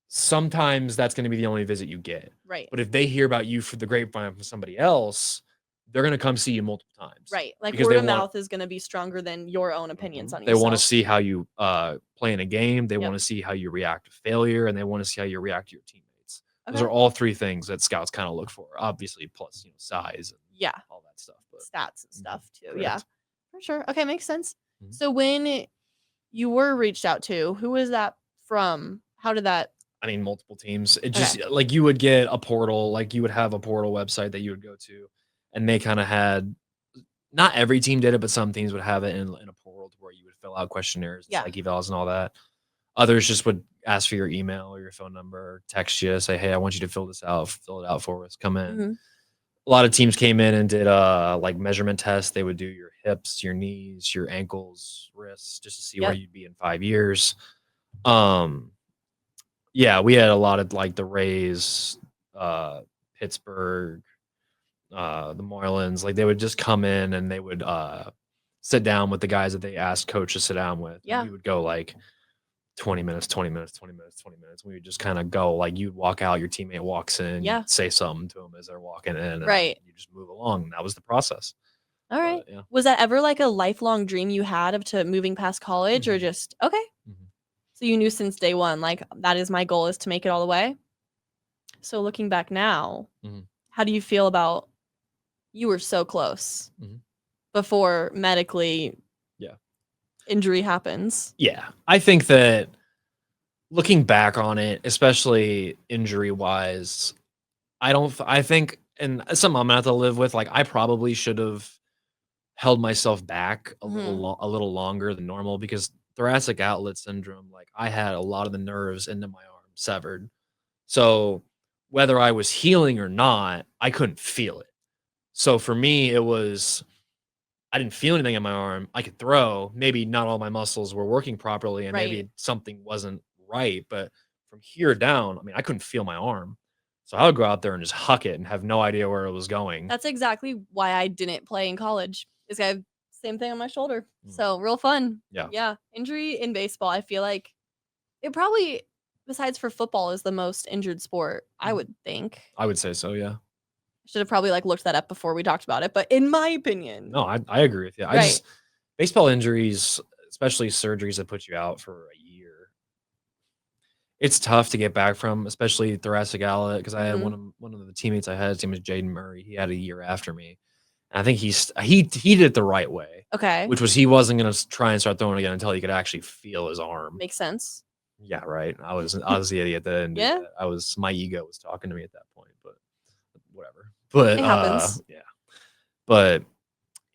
sometimes that's gonna be the only visit you get. Right. But if they hear about you for the grapevine from somebody else, they're gonna come see you multiple times Right. Like because word they of want mouth is gonna be stronger than your own opinions mhm, on they wanna yourself. see how you, play in a game, they Yep. wanna see how you react to failure, and they wanna see how you react to your teammates. Those Okay. are all 3 things that scouts kinda look for, obviously, plus, size and Yeah. all that stuff, but Stats and mhm, stuff too. Yeah. correct. For sure. Okay, makes sense. Mhm. So when you were reached out to, who was that from? How did that I mean, multiple teams. It Okay. just like, you would get a portal, like, you would have a portal website that you would go to, and they kinda had not every team did it, but some teams would have it in a portal to where you would fill out questionnaires and Yeah. psych evals and all that. Others just would ask for your email or your phone number, or text you, say, "Hey, I want you to fill this out. Fill it out for us. Come in." Mhm. A lot of teams came in and did like measurement tests. They would do your hips, your knees, your ankles, wrists, just to see where Yep. you'd be in 5 years. Um, yeah, we had a lot of like the Rays, uh, Pittsburgh, the Marlins, like they would just come in and they would sit down with the guys that they asked coach to sit down with. Yeah. And we would go like 20 minutes, 20 minutes, 20 minutes, 20 minutes. We would just kind of go like you'd walk out, your teammate walks in, Yeah. you'd say something to them as they're walking in, and right. you just move along. And that was the process. All right. But, yeah. Was that ever like a lifelong dream you had of moving past college or just okay? So you knew since day one, like that is my goal is to make it all the way. So looking back now, how do you feel about you were so close before medically injury happens? Yeah. I think that looking back on it, especially injury wise, I think, and something I'm gonna have to live with, like I probably should have held myself back a little longer than normal because thoracic outlet syndrome, like I had a lot of the nerves into my arm severed. So whether I was healing or not, I couldn't feel it. So for me, it was, I didn't feel anything in my arm. I could throw, maybe not all my muscles were working properly and maybe something wasn't right. But from here down, I mean, I couldn't feel my arm. So I would go out there and just huck it and have no idea where it was going. That's exactly why I didn't play in college. Is I have same thing on my shoulder. So real fun. Yeah. Injury in baseball, I feel like it probably, besides for football, is the most injured sport, I would think. I would say so, yeah. Should have probably like looked that up before we talked about it, but in my opinion. No, I agree with you. I just, baseball injuries, especially surgeries that put you out for a year, it's tough to get back from, especially thoracic outlet. Because I had one of the teammates I had, his name was Jaden Murray. He had a year after me. And I think he did it the right way. Okay. Which was he wasn't going to try and start throwing again until he could actually feel his arm. Makes sense. Yeah, right. I was the idiot that didn't do that. My ego was talking to me at that point, but whatever. But it happens. Yeah. But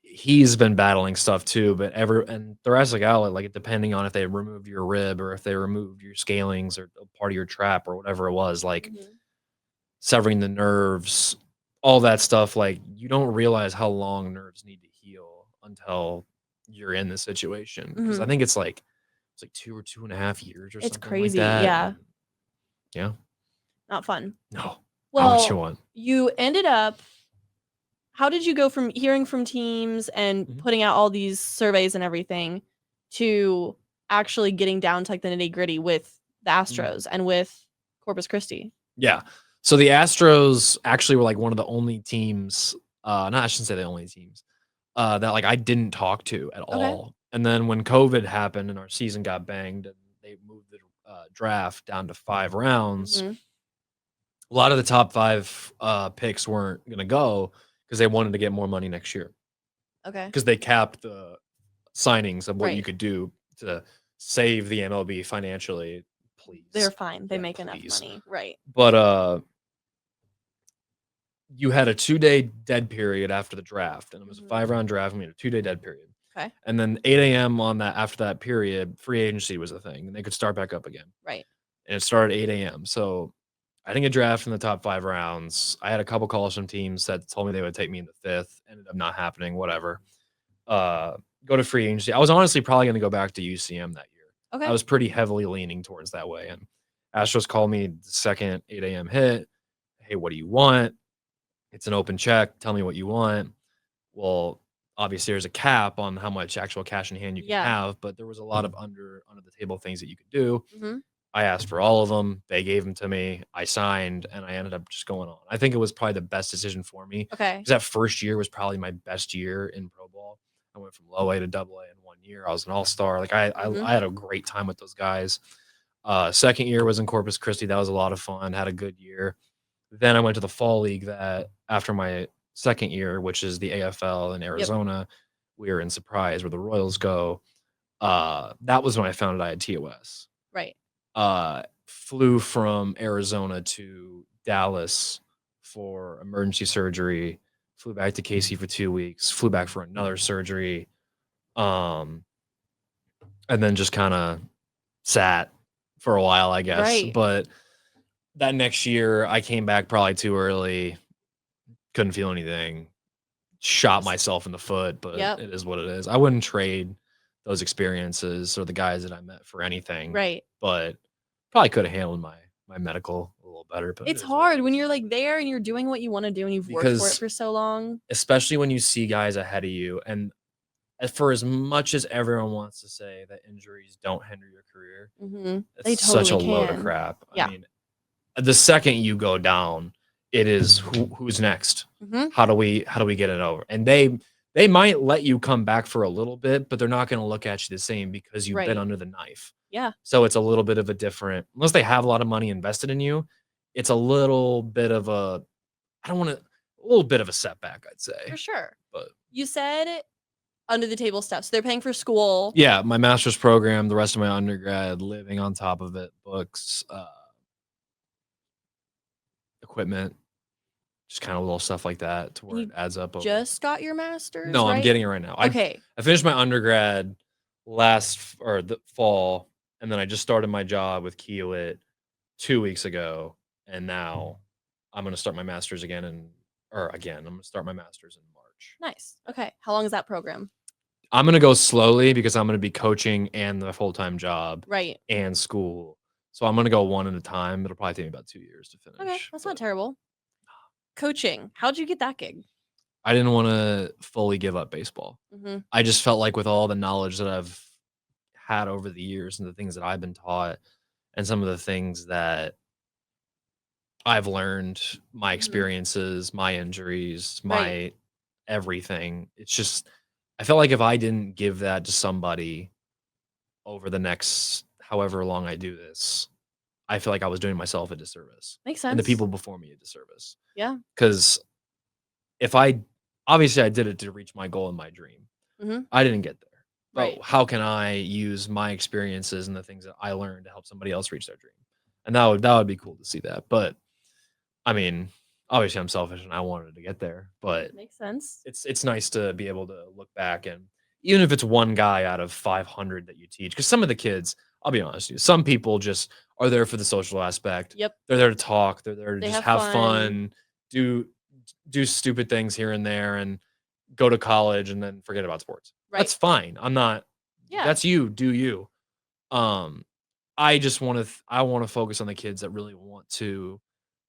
he's been battling stuff too. But and thoracic outlet, like depending on if they removed your rib or if they removed your scalings or part of your trap or whatever it was, like severing the nerves, all that stuff, like you don't realize how long nerves need to heal until you're in the situation. Because I think it's like 2 or 2.5 years or something. It's crazy. Like that. Yeah. Yeah. Not fun. No. Well, not what you want. You ended up, how did you go from hearing from teams and putting out all these surveys and everything to actually getting down to like the nitty gritty with the Astros and with Corpus Christi? Yeah. So the Astros actually were like one of the only teams, I shouldn't say the only teams, that like I didn't talk to at all. And then when COVID happened and our season got banged and they moved the draft down to 5 rounds, a lot of the top 5 picks weren't going to go because they wanted to get more money next year. Okay. Because they capped the signings of what you could do to save the MLB financially. Please. They're fine. They make enough money. Right. But you had a 2-day dead period after the draft, and it was a 5-round draft, and we had a 2-day dead period. Okay. And then 8 a.m. on that after that period, free agency was a thing, and they could start back up again. Right. And it started at 8 a.m. So I didn't get drafted in the top 5 rounds. I had a couple calls from teams that told me they would take me in the 5th. Ended up not happening. Whatever. Go to free agency. I was honestly probably going to go back to UCM that year. Okay. I was pretty heavily leaning towards that way. And Astros called me the second 8 a.m. hit. Hey, what do you want? It's an open check. Tell me what you want. Well, obviously there's a cap on how much actual cash in hand you can have, but there was a lot of under the table things that you could do. I asked for all of them. They gave them to me. I signed, and I ended up just going on. I think it was probably the best decision for me. Okay. Because that first year was probably my best year in pro ball. I went from low A to double A in 1 year. I was an all-star. Like I had a great time with those guys. Second year was in Corpus Christi. That was a lot of fun. Had a good year. Then I went to the fall league that after my second year, which is the AFL in Arizona, we were in Surprise where the Royals go. That was when I found out I had TOS. Right. Flew from Arizona to Dallas for emergency surgery, flew back to KC for 2 weeks, flew back for another surgery, and then just kind of sat for a while, I guess. Right. But that next year, I came back probably too early, couldn't feel anything, shot myself in the foot, but it is what it is. I wouldn't trade those experiences or the guys that I met for anything. Right. But probably could have handled my my medical a little better. But it's hard when you're like there and you're doing what you want to do and you've worked for it for so long. Especially when you see guys ahead of you, and for as much as everyone wants to say that injuries don't hinder your career, They it's totally such a load of crap. I mean, the second you go down, it is who's next. How do we get it over? And they might let you come back for a little bit, but they're not going to look at you the same because you've been under the knife. Yeah. So it's a little bit of a different, unless they have a lot of money invested in you, it's a little bit of a, I don't want to, a little bit of a setback, I'd say. For sure. But you said under the table stuff. So they're paying for school. Yeah, my master's program, the rest of my undergrad, living on top of it, books, equipment, just kind of little stuff like that to where it adds up. Just got your master's? No, right? I'm getting it right now. Okay. I finished my undergrad the fall, and then I just started my job with Kiewit 2 weeks ago, and now I'm going to start my master's again, I'm going to start my master's in March. Nice. Okay. How long is that program? I'm going to go slowly because I'm going to be coaching and the full-time job. Right. And school. So I'm going to go one at a time. It'll probably take me about 2 years to finish. Okay. That's not terrible. Coaching. How'd you get that gig? I didn't want to fully give up baseball. I just felt like with all the knowledge that I've had over the years and the things that I've been taught and some of the things that I've learned, my experiences, my injuries, my everything, it's just, I felt like if I didn't give that to somebody over the next however long I do this, I feel like I was doing myself a disservice. Makes sense. And the people before me a disservice. Yeah. Because obviously I did it to reach my goal and my dream. I didn't get there. But how can I use my experiences and the things that I learned to help somebody else reach their dream? And that would be cool to see that. But I mean, obviously I'm selfish and I wanted to get there, but makes sense. It's nice to be able to look back, and even if it's one guy out of 500 that you teach, because some of the kids, I'll be honest with you, some people just are there for the social aspect. Yep. They're there to talk. They're there to just have fun, do stupid things here and there, and go to college and then forget about sports. That's fine. I'm not. Yeah. That's you. Do you? I just want to focus on the kids that really want to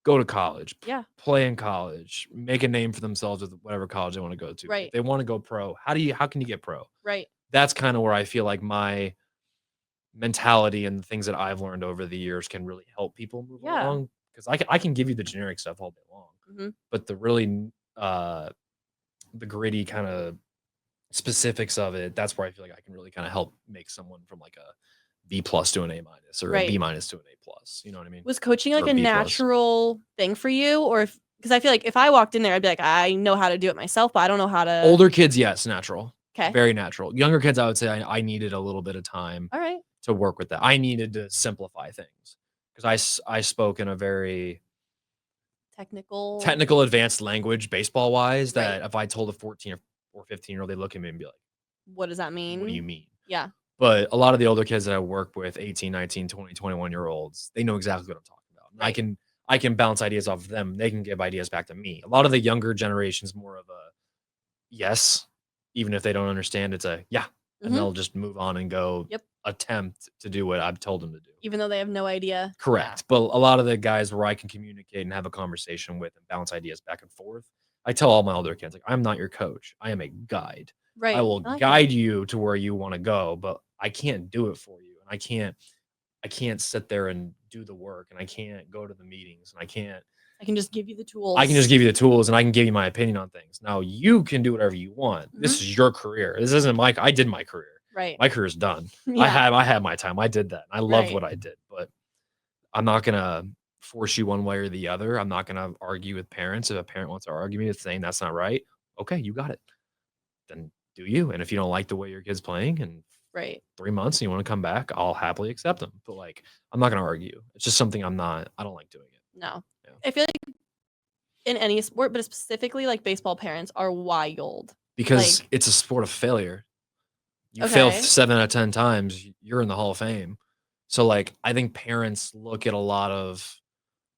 go to college, play in college, make a name for themselves with whatever college they want to go to. Right. If they want to go pro, how can you get pro? Right. That's kind of where I feel like my mentality and the things that I've learned over the years can really help people move along. Because I can give you the generic stuff all day long, but the really the gritty kind of specifics of it, that's where I feel like I can really kind of help make someone from like a B+ to an A- or a B- to an A+. You know what I mean? Was coaching like a natural thing for you, or because I feel like if I walked in there, I'd be like, I know how to do it myself, but I don't know how to. Older kids, yes, natural. Okay. Very natural. Younger kids, I would say I needed a little bit of time. All right. To work with that. I needed to simplify things because I spoke in a very technical advanced language baseball wise that if I told a 14 or 15-year-old, they look at me and be like, what does that mean? What do you mean? Yeah. But a lot of the older kids that I work with, 18, 19, 20, 21-year-olds, they know exactly what I'm talking about. Right. I can bounce ideas off of them. They can give ideas back to me. A lot of the younger generation's more of a yes, even if they don't understand, it's a yeah. And they'll just move on and go attempt to do what I've told them to do. Even though they have no idea. Correct. Yeah. But a lot of the guys where I can communicate and have a conversation with and bounce ideas back and forth, I tell all my older kids, like, I'm not your coach. I am a guide. Right. I will guide you to where you want to go, but I can't do it for you. And I can't sit there and do the work, and I can't go to the meetings, and I can just give you the tools. I can just give you the tools, and I can give you my opinion on things. Now you can do whatever you want. This is your career. This isn't I did my career. Right. My career is done. Yeah. I had my time. I did that. I love what I did, but I'm not gonna force you one way or the other. I'm not gonna argue with parents. If a parent wants to argue me with saying that's not right, okay, you got it. Then do you. And if you don't like the way your kid's playing and 3 months and you want to come back, I'll happily accept them. But like, I'm not gonna argue. It's just something I don't like doing it. No. Yeah. I feel like in any sport, but specifically like baseball, parents are wild. Because it's a sport of failure. You fail 7 out of 10 times, you're in the Hall of Fame. So like, I think parents look at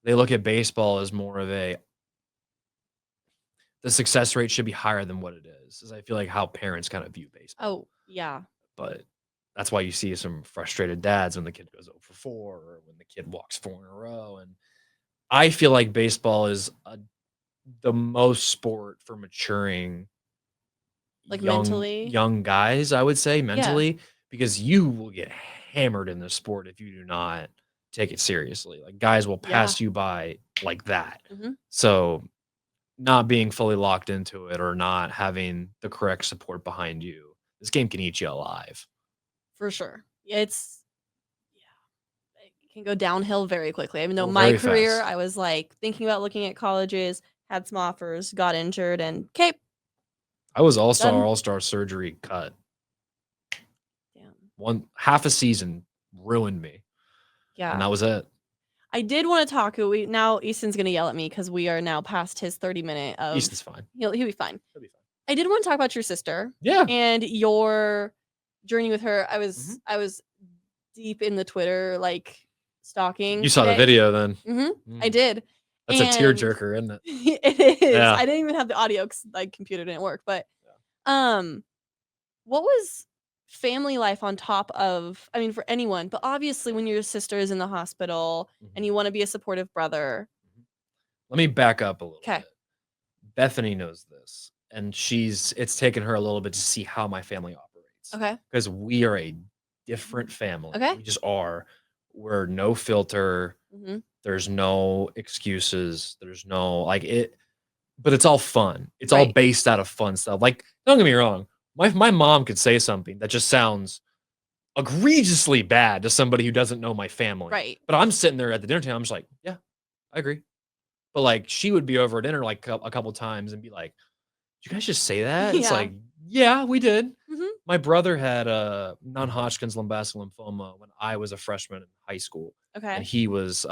they look at baseball as more of the success rate should be higher than what it is. I feel like how parents kind of view baseball. Oh, yeah. But that's why you see some frustrated dads when the kid goes 0 for 4 or when the kid walks 4 in a row. And I feel like baseball is the most sport for maturing Like, young mentally? young guys, I would say, Yeah. mentally, because you will get hammered in this sport if you do not take it seriously. Like, guys will Yeah. pass you by like that. Mhm. So, not being fully locked into it or not having the correct support behind you, this game can eat you alive. For sure. It's yeah, it can go downhill very quickly. I mean, though Oh, my very career, fast. I was, like, thinking about looking at colleges, had some offers, got injured, and 'kay, I was all-star, done. all-star surgery cut. Damn. One half a season ruined me, and Yeah. that was it. I did wanna talk we now Easton's gonna yell at me because we are now past his 30-minute Easton's of fine. he'll be fine. He'll be fine. I did wanna talk about your sister Yeah. and your journey with her. I Mhm. was I was deep in the Twitter, like, stalking You saw the today. video then. Mhm, I Mm. did, That's a and tearjerker, isn't it? it is. Yeah. I didn't even have the audio 'cause, like, computer didn't work, but, Yeah. um, what was family life on top of I mean, for anyone, but obviously when your sister is in the hospital and Mhm. you wanna be a supportive brother. Mhm. Let me back up a little 'Kay. bit. Bethany knows this, and it's taken her a little bit to see how my family operates Okay. because we are a different family. Okay. We just are. We're no filter. Mhm. There's no excuses. There's no like it, but it's all fun. It's all Right. based out of fun stuff. Like, don't get me wrong. My mom could say something that just sounds egregiously bad to somebody who doesn't know my family. Right. But I'm sitting there at the dinner table. I'm just like, yeah, I agree. But like, she would be over at dinner like a couple times and be like, "Did you guys just say that?" It's Yeah. like, "Yeah, we did." Mhm. My brother had non-Hodgkin's lymphoma when I was a freshman in high school, and Okay. he was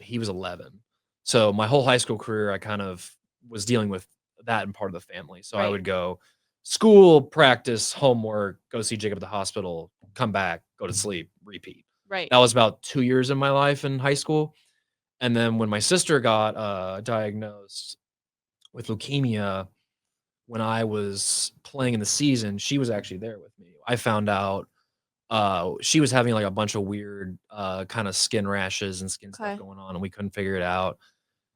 11. So my whole high school career, I kind of was dealing with that and part of the family. So I Right. would go school, practice, homework, go see Jacob at the hospital, come back, go to sleep, repeat. Right. That was about 2 years in my life in high school, and then when my sister got, diagnosed with leukemia when I was playing in the season, she was actually there with me. I found out, she was having, like, a bunch of weird, kinda skin rashes and skin stuff Okay. going on, and we couldn't figure it out,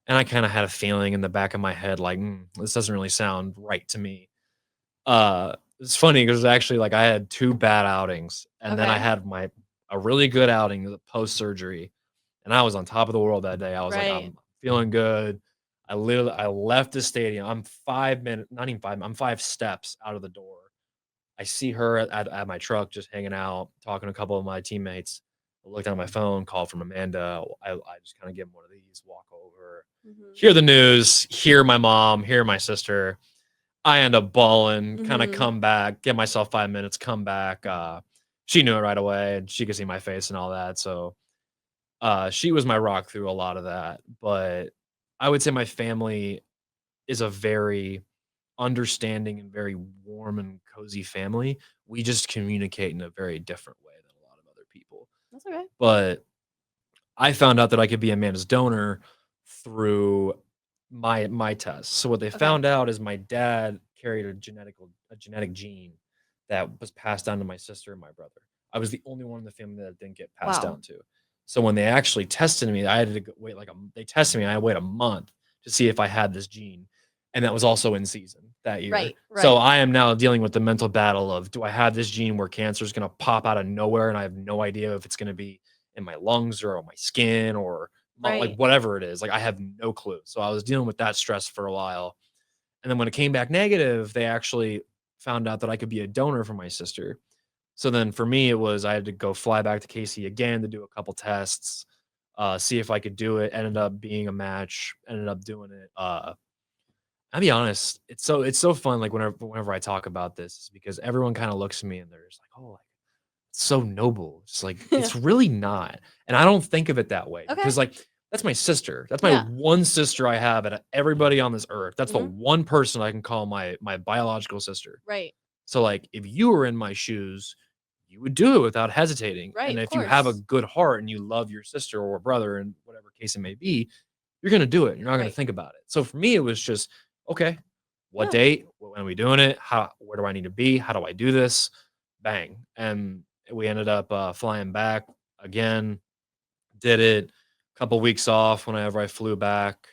and I kinda had a feeling in the back of my head, like, this doesn't really sound right to me." It's funny because actually, like, I had 2 bad outings, and then I Okay. had a really good outing post-surgery, and I was on top of the world that day. I was like, Right. "I'm feeling good." I left the stadium. I'm 5 minutes, not even 5, I'm 5 steps out of the door. I see her at my truck just hanging out, talking to a couple of my teammates. I looked at my phone, call from Amanda. I just kinda give 'em one of these, walk over, Mhm. hear the news, hear my mom, hear my sister. I end up bawling, kinda Mhm. come back, give myself 5 minutes, come back. She knew it right away, and she could see my face and all that, so she was my rock through a lot of that, but I would say my family is a very understanding and very warm and cozy family. We just communicate in a very different way than a lot of other people. That's okay. But I found out that I could be Amanda's donor through my test. So what they Okay. found out is my dad carried a genetic gene that was passed down to my sister and my brother. I was the only one in the family that didn't get passed Wow. down to. So when they actually tested me, I had to wait they tested me. I had to wait a month to see if I had this gene, and that was also in season that year. Right. So Right. I am now dealing with the mental battle of do I have this gene where cancer is going to pop out of nowhere, and I have no idea if it's going to be in my lungs or on my skin or like Right. whatever it is. Like I have no clue. So I was dealing with that stress for a while. And then when it came back negative, they actually found out that I could be a donor for my sister. So then for me, it was I had to go fly back to KC again to do a couple tests, see if I could do it. Ended up being a match, ended up doing it. I'll be honest, it's so fun. Like whenever I talk about this, because everyone kind of looks at me and they're just like, oh, so noble. It's like, it's really not, and I don't think of it that way Okay. because, like, that's my sister. That's my Yeah. one sister I have out of everybody on this earth. That's the Mhm. one person I can call my biological sister. Right. So, like, if you were in my shoes, you would do it without hesitating, Right, and of if you have a course. good heart and you love your sister or brother in whatever case it may be, you're gonna do it. You're not gonna Right. think about it. So for me, it was just, "Okay, what Yeah. date? When are we doing it? How where do I need to be? How do I do this?" bang. And we ended up flying back again, did it, a couple weeks off whenever I flew back,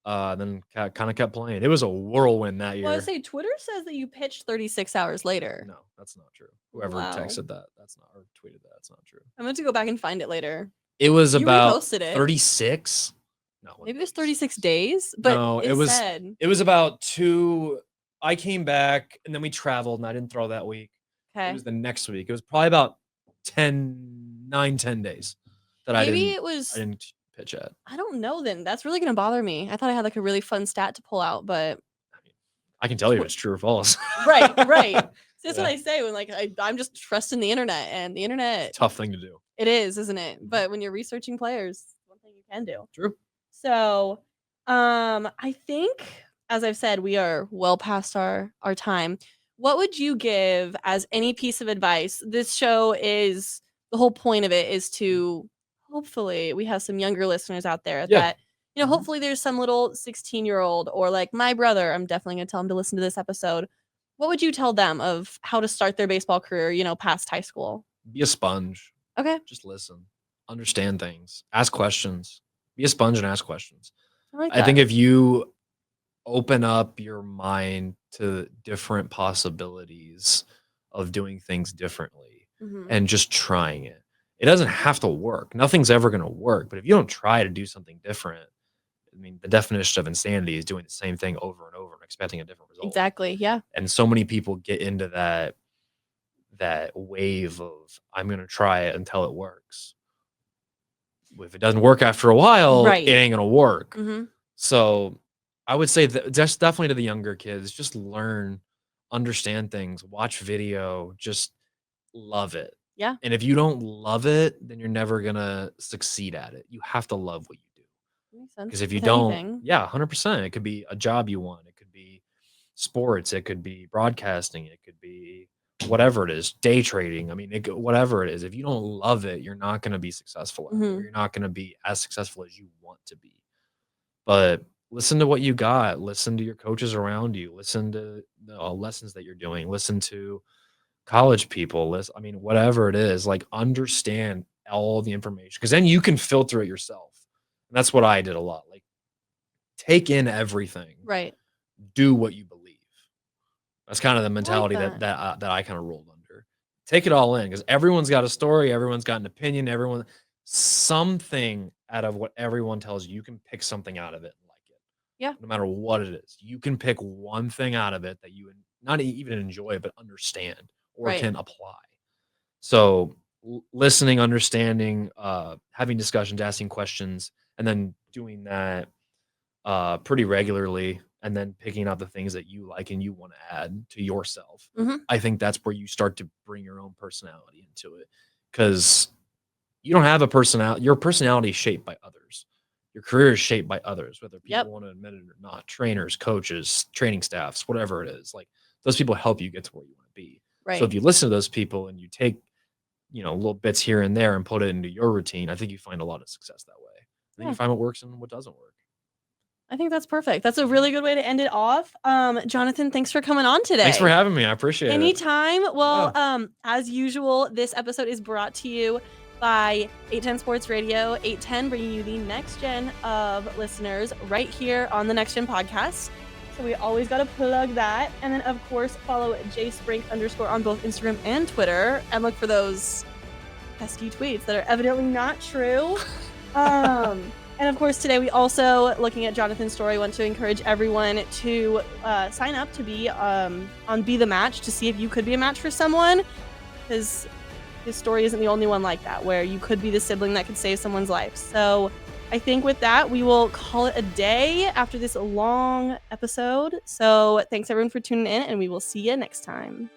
then kind of kept playing. It was a whirlwind that Well, I year. say Twitter says that you pitched 36 hours later. No, that's not true. Whoever Wow. texted that, that's not, or tweeted that, that's not true. I'm going to go back and find it later. It was You about reposted it. 36. No, Maybe it was 36 days, but no, it was about 2. I came back and then we traveled and I didn't throw that week. It was the next week. It was probably about 10 days that Maybe I didn't pitch at. I don't know then. That's really going to bother me. I thought I had like a really fun stat to pull out, but I can tell you if it's true or false. Right. So that's what I say when like I'm just trusting the internet, and the internet. Tough thing to do. It is, isn't it? But when you're researching players, one thing you can do. True. So, I think, as I've said, we are well past our time. What would you give as any piece of advice? This show is, the whole point of it is to, hopefully we have some younger listeners out there that, hopefully there's some little 16-year-old or like my brother. I'm definitely going to tell him to listen to this episode. What would you tell them of how to start their baseball career, past high school? Be a sponge. Okay. Just listen. Understand things. Ask questions. Be a sponge and ask questions. I think if you open up your mind to different possibilities of doing things differently and just trying it, it doesn't have to work. Nothing's ever going to work. But if you don't try to do something different, I mean, the definition of insanity is doing the same thing over and over and expecting a different result. Exactly. Yeah. And so many people get into that wave of, I'm going to try it until it works. If it doesn't work after a while, it ain't going to work. So I would say that just definitely to the younger kids, just learn, understand things, watch video, just love it. Yeah. And if you don't love it, then you're never going to succeed at it. You have to love what you do. Makes sense. Because if you don't, 100%. It could be a job you want. It could be sports. It could be broadcasting. It could be whatever it is, day trading. I mean, whatever it is, if you don't love it, you're not going to be successful. You're not going to be as successful as you want to be. But listen to what you got. Listen to your coaches around you. Listen to the lessons that you're doing. Listen to college people. I mean, whatever it is, like understand all the information, because then you can filter it yourself. And that's what I did a lot. Like, take in everything. Right. Do what you believe. That's kind of the mentality that I kind of rolled under. Take it all in, because everyone's got a story. Everyone's got an opinion. Something out of what everyone tells you, you can pick something out of it and like it. Yeah. No matter what it is, you can pick one thing out of it that you not even enjoy, but understand or can apply. So listening, understanding, having discussions, asking questions, and then doing that pretty regularly, and then picking out the things that you like and you want to add to yourself. I think that's where you start to bring your own personality into it, because you don't have a personality. Your personality is shaped by others. Your career is shaped by others, whether people want to admit it or not. Trainers, coaches, training staffs, whatever it is. Like, those people help you get to where you want to be. Right. So if you listen to those people and you take, little bits here and there and put it into your routine, I think you find a lot of success that way. I think you find what works and what doesn't work. I think that's perfect. That's a really good way to end it off. Jonathan, thanks for coming on today. Thanks for having me. I appreciate it. Anytime. Well, as usual, this episode is brought to you by 810 Sports Radio, 810, bringing you the next gen of listeners right here on the Next Gen podcast. So we always got to plug that. And then, of course, follow @jsprink_ on both Instagram and Twitter, and look for those pesky tweets that are evidently not true. And of course, today we also, looking at Jonathan's story, want to encourage everyone to sign up to be on Be the Match, to see if you could be a match for someone, because his story isn't the only one like that, where you could be the sibling that could save someone's life. So I think with that, we will call it a day after this long episode. So thanks everyone for tuning in, and we will see you next time.